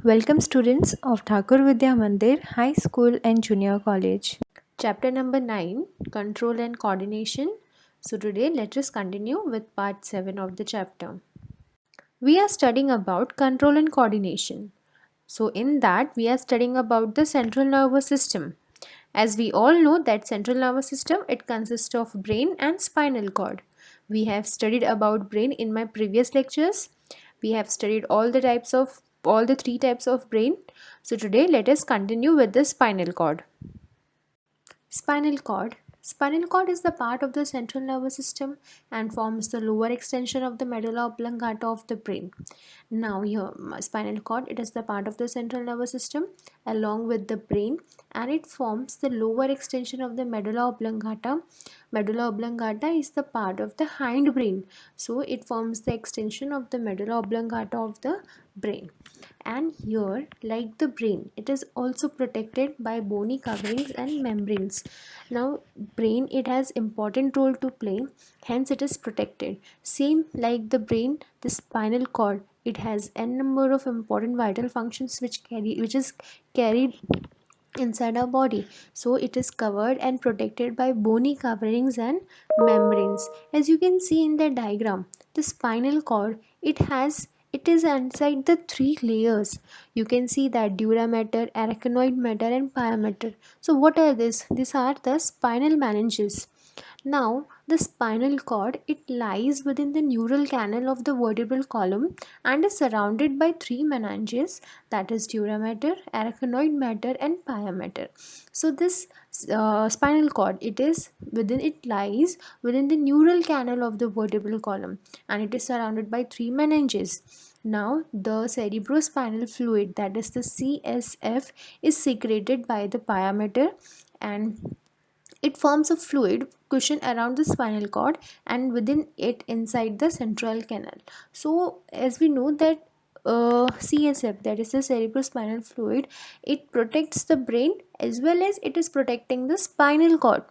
Welcome students of Thakur Vidya Mandir High School and Junior College. Chapter number 9, Control and Coordination. So today let us continue with part 7 of the chapter. We are studying about control and coordination. So in that we are studying about the central nervous system. As we all know that central nervous system, it consists of brain and spinal cord. We have studied about brain in my previous lectures. We have studied all the three types of brain. So today let us continue with the spinal cord. Spinal cord. Spinal cord is the part of the central nervous system and forms the lower extension of the medulla oblongata of the brain. Now here, spinal cord, it is the part of the central nervous system along with the brain, and it forms the lower extension of the medulla oblongata. Medulla oblongata is the part of the hind brain, so it forms the extension of the medulla oblongata of the brain. And here, like the brain, it is also protected by bony coverings and membranes. Now brain, it has important role to play, hence it is protected. Same like the brain, the spinal cord, it has n number of important vital functions which is carried inside our body, so it is covered and protected by bony coverings and membranes. As you can see in the diagram, the spinal cord, it is inside the three layers. You can see that dura mater, arachnoid matter and pia mater. So what are these are the spinal meninges. Now, the spinal cord, it lies within the neural canal of the vertebral column and is surrounded by three meninges, that is dura mater, arachnoid matter and pia mater. So this spinal cord, it lies within the neural canal of the vertebral column and it is surrounded by three meninges. Now, the cerebrospinal fluid, that is the CSF, is secreted by the pia mater, and it forms a fluid cushion around the spinal cord and within it inside the central canal. So as we know that CSF, that is the cerebrospinal fluid, it protects the brain as well as it is protecting the spinal cord.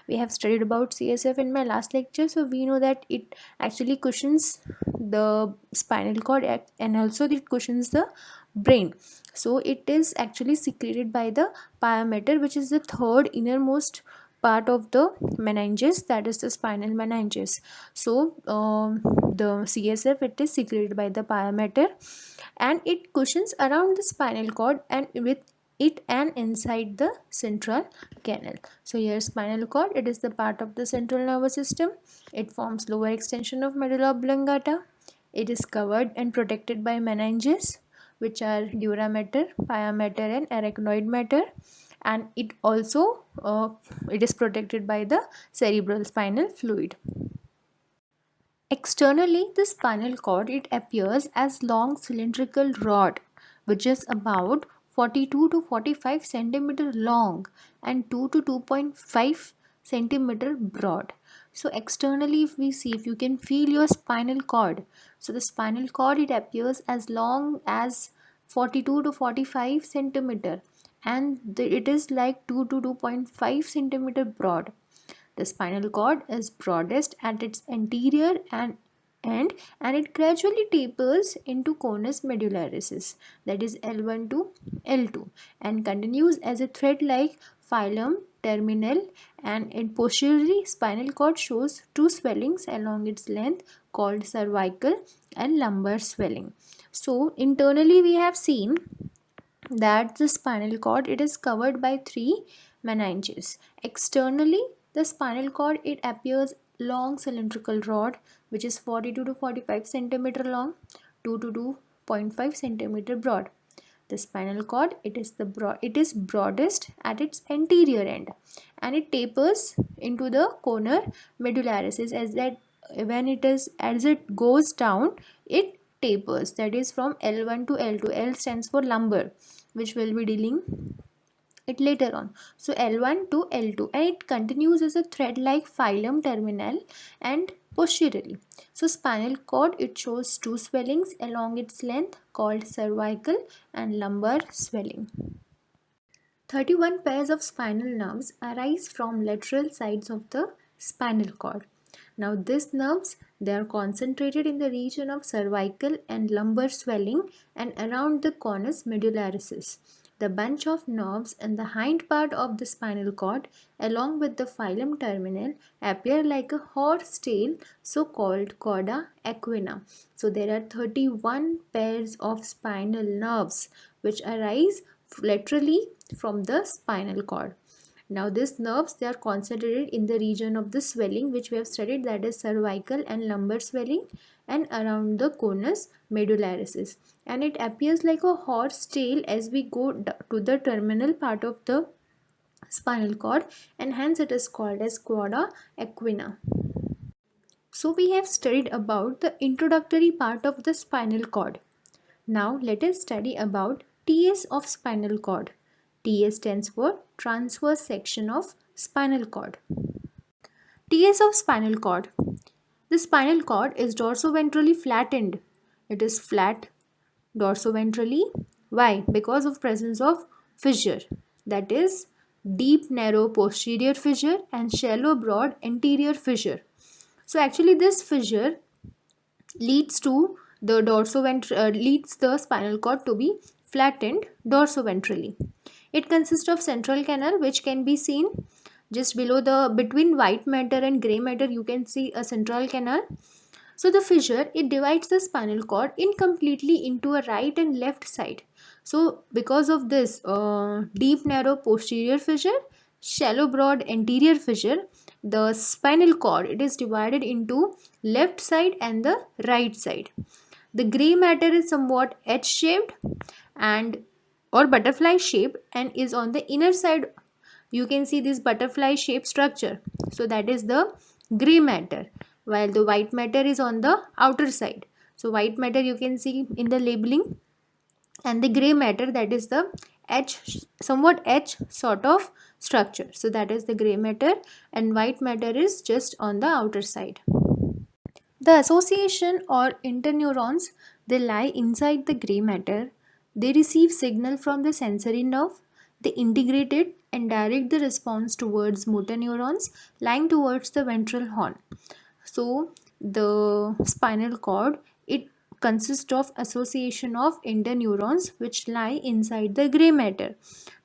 We have studied about CSF in my last lecture, so we know that it actually cushions the spinal cord and also it cushions the brain. So it is actually secreted by the pia mater, which is the third innermost part of the meninges, that is the spinal meninges. So the CSF, it is secreted by the pia mater and it cushions around the spinal cord and with it and inside the central canal. So here spinal cord, it is the part of the central nervous system. It forms lower extension of medulla oblongata. It is covered and protected by meninges, which are dura mater, pia mater and arachnoid mater, and it also it is protected by the cerebral spinal fluid. Externally, the spinal cord, it appears as long cylindrical rod which is about 42 to 45 centimeter long and 2 to 2.5 centimeter broad. So externally, if we see, if you can feel your spinal cord, so the spinal cord, it appears as long as 42 to 45 centimeter and it is like 2 to 2.5 centimeter broad. The spinal cord is broadest at its anterior end and it gradually tapers into conus medullaris, that is L1 to L2, and continues as a thread-like phylum terminal, and in posteriorly spinal cord shows two swellings along its length called cervical and lumbar swelling. So internally we have seen that the spinal cord, it is covered by three meninges. Externally, the spinal cord, it appears long cylindrical rod which is 42 to 45 centimeter long, 2 to 2.5 centimeter broad. The spinal cord, it is broadest at its anterior end and it tapers into the conus medullaris, as it goes down, it tapers, that is from L1 to L2. L stands for lumbar, which will be dealing it later on. So L1 to L2, and it continues as a thread-like phylum terminal and posteriorly. So spinal cord, it shows two swellings along its length called cervical and lumbar swelling. 31 pairs of spinal nerves arise from lateral sides of the spinal cord. Now these nerves, They are concentrated in the region of cervical and lumbar swelling and around the conus medullaris. The bunch of nerves in the hind part of the spinal cord, along with the filum terminal, appear like a horse tail, so called cauda equina. So there are 31 pairs of spinal nerves which arise laterally from the spinal cord. Now these nerves, they are concentrated in the region of the swelling which we have studied, that is cervical and lumbar swelling, and around the conus medullaris, and it appears like a horse tail as we go to the terminal part of the spinal cord, and hence it is called as cauda equina. So we have studied about the introductory part of the spinal cord. Now let us study about TS of spinal cord. TS stands for transverse section of spinal cord. TS of spinal cord. The spinal cord is dorsoventrally flattened. It is flat dorsoventrally. Why? Because of presence of fissure, that is deep narrow posterior fissure and shallow broad anterior fissure. So actually this fissure leads to the leads the spinal cord to be flattened dorsoventrally. It consists of central canal which can be seen just below the between white matter and gray matter. You can see a central canal. So the fissure, it divides the spinal cord incompletely into a right and left side. So because of this deep narrow posterior fissure, shallow broad anterior fissure, the spinal cord, it is divided into left side and the right side. The gray matter is somewhat H shaped and or butterfly shape and is on the inner side. You can see this butterfly shaped structure. So that is the gray matter, while the white matter is on the outer side. So white matter you can see in the labeling, and the gray matter, that is the somewhat H sort of structure. So that is the gray matter, and white matter is just on the outer side. The association or interneurons, they lie inside the gray matter. They receive signal from the sensory nerve. They integrate it and direct the response towards motor neurons lying towards the ventral horn. So the spinal cord, it consists of association of interneurons which lie inside the gray matter,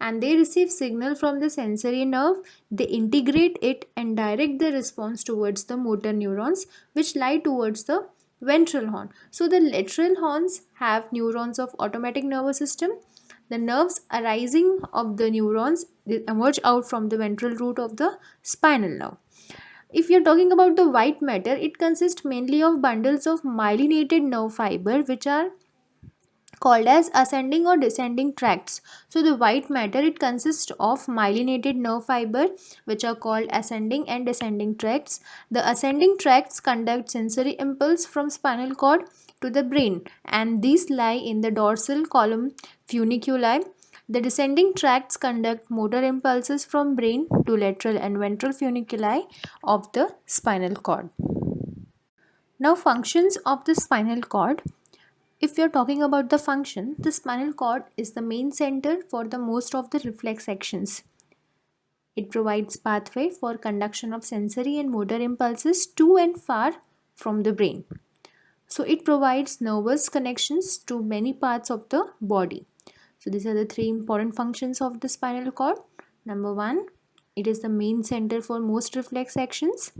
and they receive signal from the sensory nerve. They integrate it and direct the response towards the motor neurons which lie towards the ventral horn. So the lateral horns have neurons of automatic nervous system. The nerves arising of the neurons, they emerge out from the ventral root of the spinal nerve. If you're talking about the white matter, it consists mainly of bundles of myelinated nerve fiber which are called as ascending or descending tracts. So the white matter, it consists of myelinated nerve fiber which are called ascending and descending tracts. The ascending tracts conduct sensory impulse from spinal cord to the brain, and these lie in the dorsal column funiculi. The descending tracts conduct motor impulses from brain to lateral and ventral funiculi of the spinal cord. Now functions of the spinal cord. If we are talking about the function, the spinal cord is the main center for the most of the reflex actions. It provides pathway for conduction of sensory and motor impulses to and far from the brain. So it provides nervous connections to many parts of the body. So these are the three important functions of the spinal cord. Number 1, it is the main center for most reflex actions.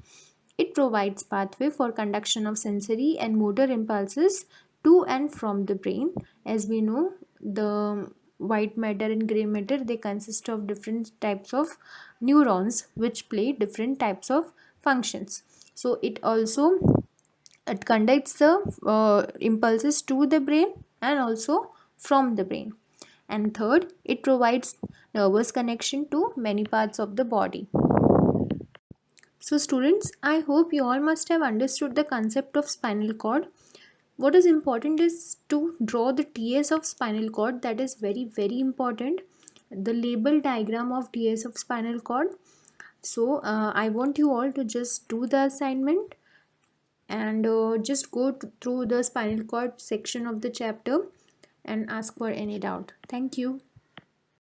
It provides pathway for conduction of sensory and motor impulses to and from the brain. As we know, the white matter and gray matter, they consist of different types of neurons which play different types of functions. So it conducts the impulses to the brain and also from the brain. And third, it provides nervous connection to many parts of the body. So students, I hope you all must have understood the concept of spinal cord. What is important is to draw the TS of spinal cord. That is very important. The label diagram of TS of spinal cord. So I want you all to just do the assignment and just go through the spinal cord section of the chapter and ask for any doubt. Thank you.